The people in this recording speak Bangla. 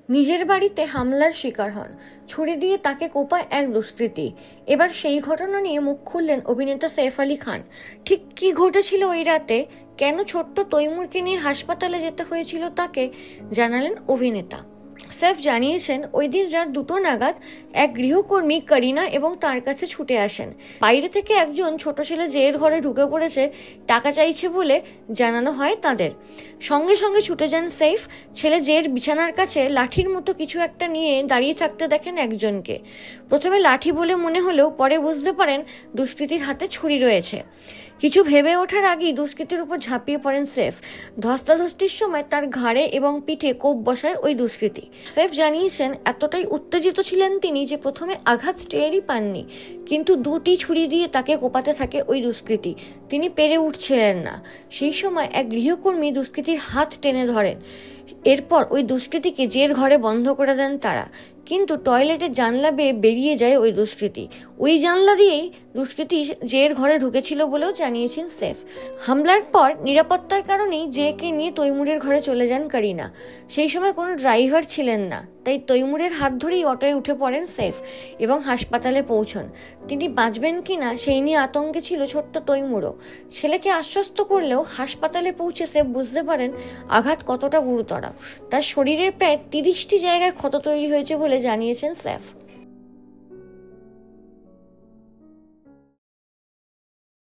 নিজের বাড়িতে হামলার শিকার হন, ছুরি দিয়ে তাকে কোপায় এক দুষ্কৃতী। এবার সেই ঘটনা নিয়ে মুখ খুললেন অভিনেতা সৈফ আলী খান। ঠিক কি ঘটেছিল ওই রাতে, কেন ছোট্ট তৈমুরকে নিয়ে হাসপাতালে যেতে হয়েছিল তাকে, জানালেন অভিনেতা। সৈফ জানিয়েছেন, ওই দিন রাত 2টো নাগাদ এক গৃহকর্মী করিনা এবং তার কাছে ছুটে আসেন। বাইরে থেকে একজন ছোট ছেলে জের ঘরে ঢুকে পড়েছে, টাকা চাইছে বলে জানানো হয় তাদের। সঙ্গে সঙ্গে ছুটে যান সৈফ। ছেলে জের বিছানার কাছে লাঠির মতো কিছু একটা নিয়ে দাঁড়িয়ে থাকতে দেখেন একজনকে। প্রথমে লাঠি বলে মনে হলেও পরে বুঝতে পারেন দুষ্কৃতীর হাতে ছুরি রয়েছে। কিছু ভেবে ওঠার আগেই দুষ্কৃতীর উপর ঝাঁপিয়ে পড়েন সৈফ। ধস্তাধস্তির সময় তার ঘাড়ে এবং পিঠে কোপ বসায় ওই দুষ্কৃতী। সৈফ জানিয়েছেন, এতটাই উত্তেজিত ছিলেন তিনি যে প্রথমে আঘাত টেরই পাননি, কিন্তু 2টি ছুরি দিয়ে তাকে কোপাতে থাকে ওই দুষ্কৃতী। তিনি পেরে উঠছিলেন না। সেই সময় এক গৃহকর্মী দুষ্কৃতীর হাত টেনে ধরেন। এরপর ওই দুষ্কৃতীকে জের ঘরে বন্ধ করে দেন তারা, কিন্তু টয়লেটের জানলা বেয়ে বেরিয়ে যায় ওই দুষ্কৃতী। ওই জানলা দিয়েই দুষ্কৃতী জের ঘরে ঢুকেছিল বলেও জানিয়েছেন সৈফ। হামলার পর নিরাপত্তার কারণেই জেকে নিয়ে তৈমুরের ঘরে চলে যান করিনা। সেই সময় কোনো ড্রাইভার ছিলেন না, তাই তৈমুরের হাত ধরেই অটোয় উঠে পড়েন সৈফ এবং হাসপাতালে পৌঁছন। তিনি বাঁচবেন কিনা সেই নিয়ে আতঙ্কে ছিল ছোট্ট তৈমুরও। ছেলেকে আশ্বস্ত করলেও হাসপাতালে পৌঁছে সৈফ বুঝতে পারেন আঘাত কতটা গুরুতর। তার শরীরের প্রায় 30টি জায়গায় ক্ষত তৈরি হয়েছে বলে জানিয়েছেন সৈফ।